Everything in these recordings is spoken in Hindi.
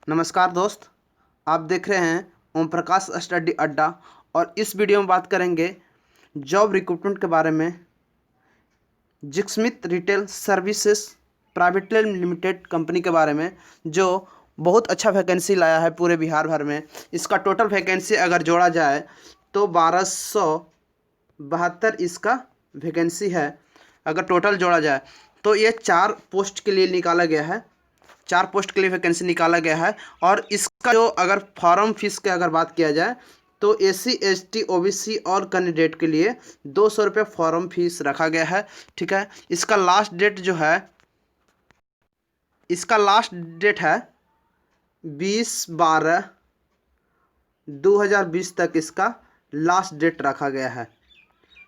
नमस्कार दोस्त, आप देख रहे हैं ओम प्रकाश स्टडी अड्डा। और इस वीडियो में बात करेंगे जॉब रिक्रूटमेंट के बारे में। जिक्समिथ retail services private limited company के बारे में, जो बहुत अच्छा वैकेंसी लाया है पूरे बिहार भर में। इसका टोटल वैकेंसी अगर जोड़ा जाए तो 1272 इसका वैकेंसी है। अगर टोटल जोड़ा जाए तो ये 4 पोस्ट के लिए निकाला गया है, 4 पोस्ट के लिए वैकेंसी निकाला गया है। और इसका जो अगर फॉर्म फीस की अगर बात किया जाए तो SC ST OBC और कैंडिडेट के लिए 200 रुपये फॉर्म फीस रखा गया है। ठीक है, इसका लास्ट डेट जो है, इसका लास्ट डेट है 20/12/2020 तक इसका लास्ट डेट रखा गया है।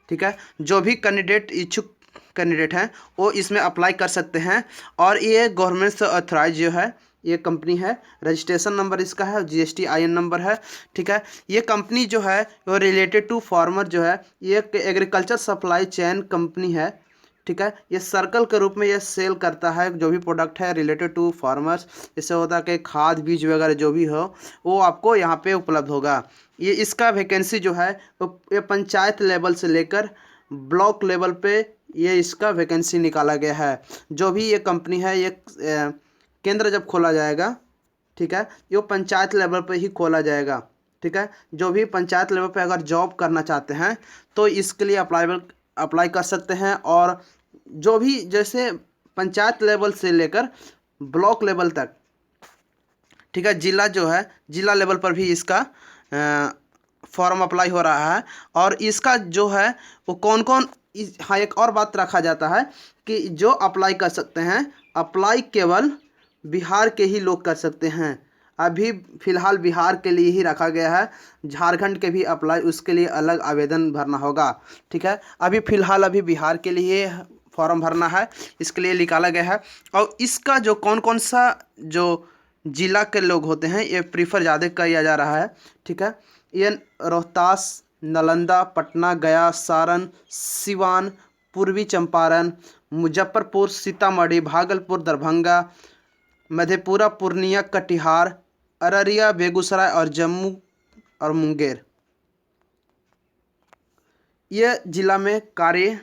ठीक है, जो भी कैंडिडेट इच्छुक कैंडिडेट हैं वो इसमें अप्लाई कर सकते हैं। और ये गवर्नमेंट से ऑथराइज जो है ये कंपनी है। रजिस्ट्रेशन नंबर इसका है, GST IN नंबर है। ठीक है, ये कंपनी जो है वो रिलेटेड टू फार्मर जो है, ये एक एग्रीकल्चर सप्लाई चेन कंपनी है। ठीक है, ये सर्कल के रूप में ये सेल करता है जो भी प्रोडक्ट है रिलेटेड टू फार्मर्स। जैसे होता है कि खाद बीज वगैरह जो भी हो वो आपको यहाँ पे उपलब्ध होगा। ये इसका वैकेंसी जो है ये पंचायत लेवल से लेकर ब्लॉक लेवल पे ये इसका वैकेंसी निकाला गया है। जो भी ये कंपनी है ये केंद्र जब खोला जाएगा, ठीक है, ये पंचायत लेवल पे ही खोला जाएगा। ठीक है, जो भी पंचायत लेवल पे अगर जॉब करना चाहते हैं तो इसके लिए अप्लाई कर सकते हैं। और जो भी जैसे पंचायत लेवल से लेकर ब्लॉक लेवल तक, ठीक है, जिला जो है जिला लेवल पर भी इसका फॉर्म अप्लाई हो रहा है। और इसका जो है वो कौन कौन, हाँ एक और बात रखा जाता है कि जो अप्लाई कर सकते हैं, अप्लाई केवल बिहार के ही लोग कर सकते हैं। अभी फ़िलहाल बिहार के लिए ही रखा गया है। झारखंड के भी अप्लाई उसके लिए अलग आवेदन भरना होगा। ठीक है, अभी फ़िलहाल अभी बिहार के लिए फॉर्म भरना है, इसके लिए निकाला गया है। और इसका जो कौन कौन सा जो जिला के लोग होते हैं ये प्रीफर ज़्यादा किया जा रहा है। ठीक है, ये रोहतास, नालंदा, पटना, गया, सारण, सिवान, पूर्वी चंपारण, मुजफ्फरपुर, सीतामढ़ी, भागलपुर, दरभंगा, मधेपुरा, पूर्णिया, कटिहार, अररिया, बेगूसराय और जम्मू और मुंगेर, ये जिला में कार्य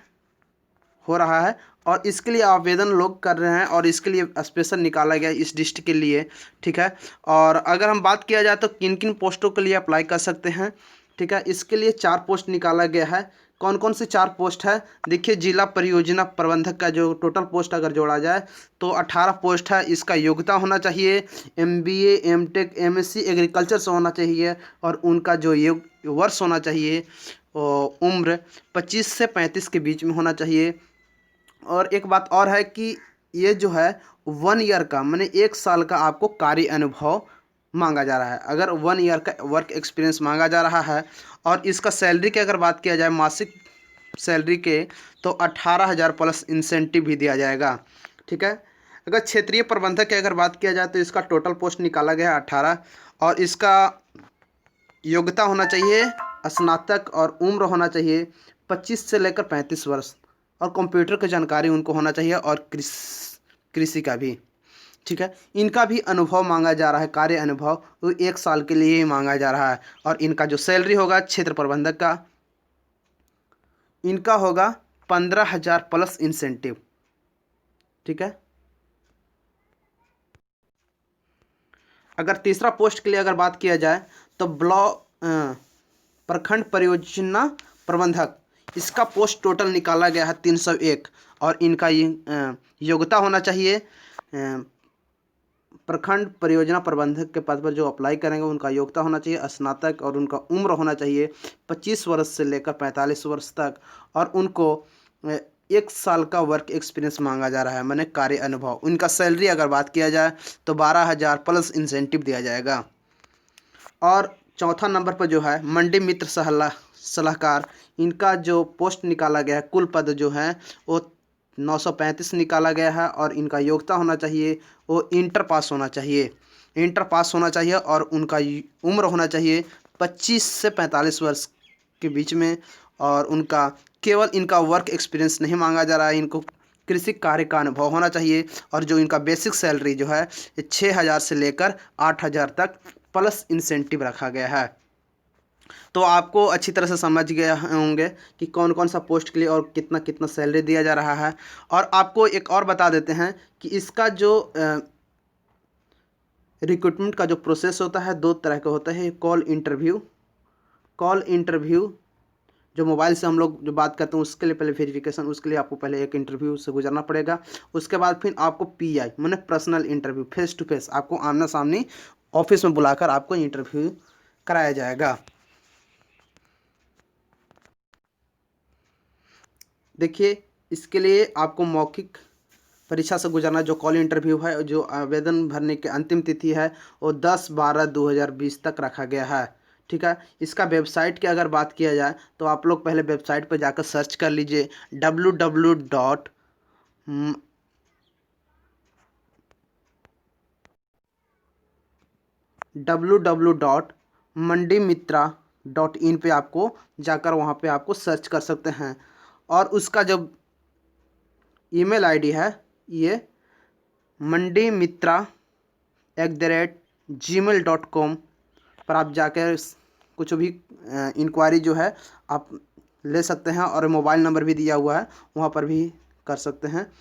हो रहा है। और इसके लिए आवेदन लोग कर रहे हैं और इसके लिए स्पेशल निकाला गया इस डिस्ट्रिक्ट के लिए। ठीक है, और अगर हम बात किया जाए तो किन किन पोस्टों के लिए अप्लाई कर सकते हैं। ठीक है, इसके लिए 4 पोस्ट निकाला गया है। कौन कौन से 4 पोस्ट है देखिए। जिला परियोजना प्रबंधक का जो टोटल पोस्ट अगर जोड़ा जाए तो 18 पोस्ट है। इसका योग्यता होना चाहिए MBA MTech MSc एग्रीकल्चर से होना चाहिए। और उनका जो वर्ष होना चाहिए उम्र 25 से 35 के बीच में होना चाहिए। और एक बात और है कि ये जो है 1 ईयर का, माने 1 साल का आपको कार्य अनुभव मांगा जा रहा है। अगर 1 ईयर का वर्क एक्सपीरियंस मांगा जा रहा है। और इसका सैलरी की अगर बात किया जाए मासिक सैलरी के, तो 18,000 प्लस इंसेंटिव भी दिया जाएगा। ठीक है, अगर क्षेत्रीय प्रबंधक की अगर बात किया जाए तो इसका टोटल पोस्ट निकाला गया है 18। और इसका योग्यता होना चाहिए स्नातक और उम्र होना चाहिए 25 से लेकर 35 वर्ष। और कंप्यूटर की जानकारी उनको होना चाहिए और कृषि का भी। ठीक है, इनका भी अनुभव मांगा जा रहा है, कार्य अनुभव वो 1 साल के लिए ही मांगा जा रहा है। और इनका जो सैलरी होगा क्षेत्र प्रबंधक का, इनका होगा 15,000 प्लस इंसेंटिव। ठीक है, अगर तीसरा पोस्ट के लिए अगर बात किया जाए तो ब्लॉक प्रखंड परियोजना प्रबंधक, इसका पोस्ट टोटल निकाला गया है 301। और इनका योग्यता होना चाहिए प्रखंड परियोजना प्रबंधक के पद पर जो अप्लाई करेंगे उनका योग्यता होना चाहिए स्नातक। और उनका उम्र होना चाहिए 25 वर्ष से लेकर 45 वर्ष तक। और उनको 1 साल का वर्क एक्सपीरियंस मांगा जा रहा है, माने कार्य अनुभव। उनका सैलरी अगर बात किया जाए तो 12,000 प्लस इंसेंटिव दिया जाएगा। और चौथा नंबर पर जो है मंडी मित्र सलाहकार, इनका जो पोस्ट निकाला गया है, कुल पद जो है वो 935 निकाला गया है। और इनका योग्यता होना चाहिए वो इंटर पास होना चाहिए। और उनका उम्र होना चाहिए 25 से 45 वर्ष के बीच में। और उनका केवल इनका वर्क एक्सपीरियंस नहीं मांगा जा रहा है, इनको कृषि कार्य का अनुभव होना चाहिए। और जो इनका बेसिक सैलरी जो है ये 6,000 से लेकर 8,000 तक प्लस इंसेंटिव रखा गया है। तो आपको अच्छी तरह से समझ गए होंगे कि कौन कौन सा पोस्ट के लिए और कितना कितना सैलरी दिया जा रहा है। और आपको एक और बता देते हैं कि इसका जो रिक्रूटमेंट का जो प्रोसेस होता है 2 तरह का होता है। कॉल इंटरव्यू जो मोबाइल से हम लोग जो बात करते हैं उसके लिए पहले वेरिफिकेशन, उसके लिए आपको पहले एक इंटरव्यू से गुजरना पड़ेगा। उसके बाद फिर आपको PI माने personal interview, face to face आपको आमना सामने ऑफिस में बुलाकर आपको इंटरव्यू कराया जाएगा। देखिए, इसके लिए आपको मौखिक परीक्षा से गुजरना, जो कॉल इंटरव्यू है, जो आवेदन भरने की अंतिम तिथि है वो 10/12/2020 तक रखा गया है। ठीक है। इसका वेबसाइट की अगर बात किया जाए तो आप लोग पहले वेबसाइट पर जाकर सर्च कर लीजिए www.mandimitra.in पे आपको जाकर वहाँ पे आपको सर्च कर सकते हैं। और उसका जब ईमेल आईडी है ये mandimitra@gmail.com पर आप जाकर कुछ भी इंक्वायरी जो है आप ले सकते हैं। और मोबाइल नंबर भी दिया हुआ है, वहाँ पर भी कर सकते हैं,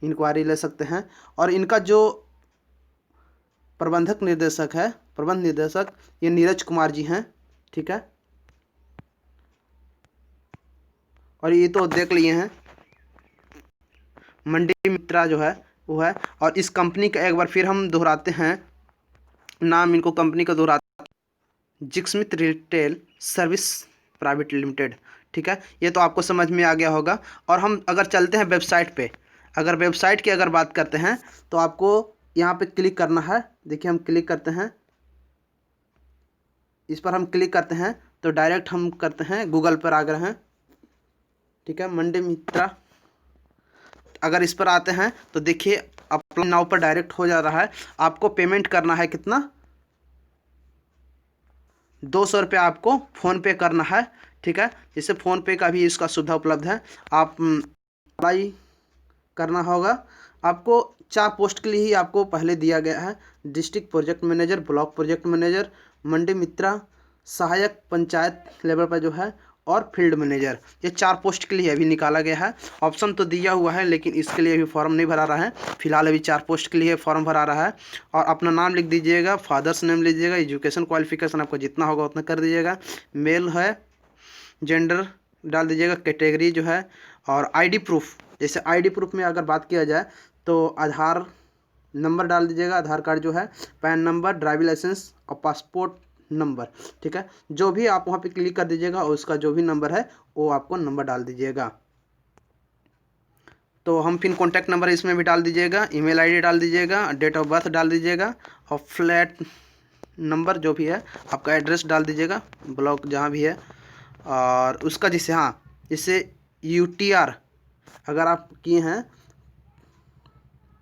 इंक्वायरी ले सकते हैं। और इनका जो प्रबंध निर्देशक ये नीरज कुमार जी हैं। ठीक है। और ये तो देख लिए हैं मंडी मित्रा जो है वो है। और इस कंपनी का एक बार फिर हम दोहराते हैं नाम, इनको कंपनी का दोहराते हैं, जिक्समिथ रिटेल सर्विस प्राइवेट लिमिटेड। ठीक है। ये तो आपको समझ में आ गया होगा। और हम अगर चलते हैं वेबसाइट पे, अगर वेबसाइट की अगर बात करते हैं तो आपको यहाँ पे क्लिक करना है। देखिए, हम क्लिक करते हैं, इस पर हम क्लिक करते हैं तो डायरेक्ट हम करते हैं गूगल पर आ गए हैं। ठीक है। मंडी मित्रा अगर इस पर आते हैं तो देखिए अप्लाई नाउ पर डायरेक्ट हो जा रहा है। आपको पेमेंट करना है कितना, 200 रुपये आपको फ़ोनपे करना है। ठीक है। जैसे फ़ोनपे का भी इसका सुविधा उपलब्ध है। आप अप्लाई करना होगा। आपको 4 पोस्ट के लिए ही आपको पहले दिया गया है, district project manager, block project manager, मंडी मित्रा, सहायक पंचायत लेवल पर जो है, और फील्ड मैनेजर। ये 4 पोस्ट के लिए अभी निकाला गया है। ऑप्शन तो दिया हुआ है लेकिन इसके लिए अभी फॉर्म नहीं भरा रहा है। फिलहाल अभी 4 पोस्ट के लिए फॉर्म भरा रहा है। और अपना नाम लिख दीजिएगा, फादर्स नेम लीजिएगा, एजुकेशन क्वालिफिकेशन आपको जितना होगा उतना कर दीजिएगा, मेल है, जेंडर डाल दीजिएगा, कैटेगरी जो है, और आईडी प्रूफ। जैसे आईडी प्रूफ में अगर बात किया जाए तो आधार नंबर डाल दीजिएगा, आधार कार्ड जो है, पैन नंबर, ड्राइविंग लाइसेंस और पासपोर्ट नंबर। ठीक है। जो भी आप वहाँ पे क्लिक कर दीजिएगा और उसका जो भी नंबर है वो आपको नंबर डाल दीजिएगा। तो हम फिर कॉन्टैक्ट नंबर इसमें भी डाल दीजिएगा, ईमेल आईडी डाल दीजिएगा, डेट ऑफ बर्थ डाल दीजिएगा, और फ्लैट नंबर जो भी है, आपका एड्रेस डाल दीजिएगा, ब्लॉक जहाँ भी है। और उसका जैसे जैसे UTR अगर आप किए हैं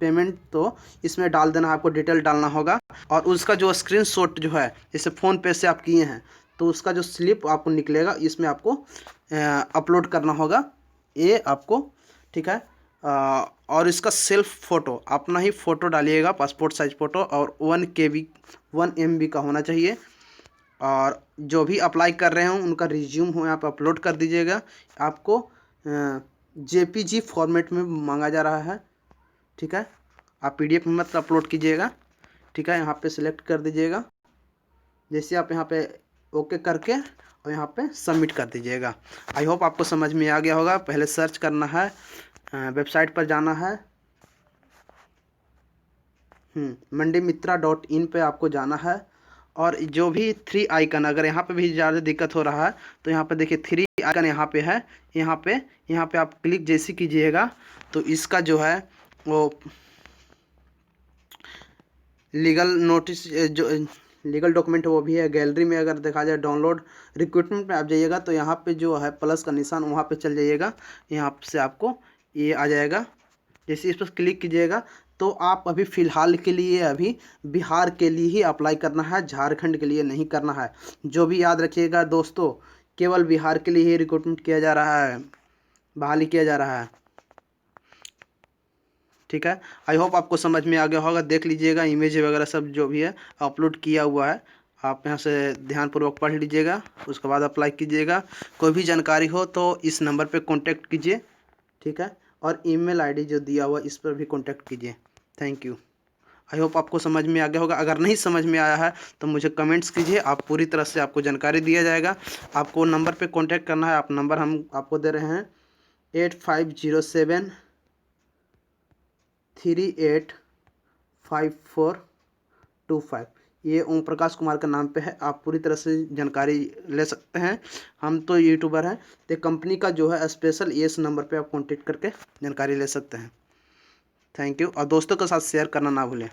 पेमेंट तो इसमें डाल देना, आपको डिटेल डालना होगा। और उसका जो स्क्रीनशॉट जो है, जैसे फ़ोन पे से आप किए हैं तो उसका जो स्लिप आपको निकलेगा इसमें आपको अपलोड करना होगा ये आपको। ठीक है। और इसका सेल्फ फ़ोटो, अपना ही फ़ोटो डालिएगा, पासपोर्ट साइज फ़ोटो, और 1 MB का होना चाहिए। और जो भी अप्लाई कर रहे हों उनका रिज्यूम हो यहाँ पर अपलोड कर दीजिएगा। आपको JPG फॉर्मेट में मांगा जा रहा है। ठीक है। आप PDF में मत अपलोड कीजिएगा। ठीक है। यहाँ पे सिलेक्ट कर दीजिएगा, जैसे आप यहाँ पे ओके करके और यहाँ पे सबमिट कर दीजिएगा। आई होप आपको समझ में आ गया होगा। पहले सर्च करना है, वेबसाइट पर जाना है, mandimitra.in पे आपको जाना है। और जो भी 3 आइकन, अगर यहाँ पे भी ज़्यादा दिक्कत हो रहा है तो यहाँ पे देखिए 3 आइकन यहाँ पे है, यहाँ पे आप क्लिक जैसे कीजिएगा तो इसका जो है वो लीगल नोटिस, जो लीगल डॉक्यूमेंट है वो भी है। गैलरी में अगर देखा जाए डाउनलोड रिक्रूटमेंट में आप जाइएगा तो यहाँ पे जो है प्लस का निशान, वहाँ पे चल जाइएगा, यहाँ से आपको ये आ जाएगा। जैसे इस पर क्लिक कीजिएगा तो आप अभी फ़िलहाल के लिए अभी बिहार के लिए ही अप्लाई करना है, झारखंड के लिए नहीं करना है। जो भी याद रखिएगा दोस्तों, केवल बिहार के लिए ही रिक्रूटमेंट किया जा रहा है, बहाली किया जा रहा है। ठीक है। आई होप आपको समझ में आ गया होगा। देख लीजिएगा इमेज वगैरह सब जो भी है अपलोड किया हुआ है, आप यहाँ से ध्यानपूर्वक पढ़ लीजिएगा, उसके बाद अप्लाई कीजिएगा। कोई भी जानकारी हो तो इस नंबर पे कांटेक्ट कीजिए, ठीक है। और ईमेल आईडी जो दिया हुआ इस पर भी कांटेक्ट कीजिए। Thank you. आई होप आपको समझ में आ गया होगा। अगर नहीं समझ में आया है तो मुझे कमेंट्स कीजिए, आप पूरी तरह से आपको जानकारी दिया जाएगा। आपको नंबर पे कांटेक्ट करना है, आप नंबर हम आपको दे रहे हैं 8507385425। ये ओम प्रकाश कुमार के नाम पे है, आप पूरी तरह से जानकारी ले सकते हैं। हम तो यूट्यूबर हैं, तो कंपनी का जो है स्पेशल इस नंबर पे आप कांटेक्ट करके जानकारी ले सकते हैं। Thank you. और दोस्तों के साथ शेयर करना ना भूलें।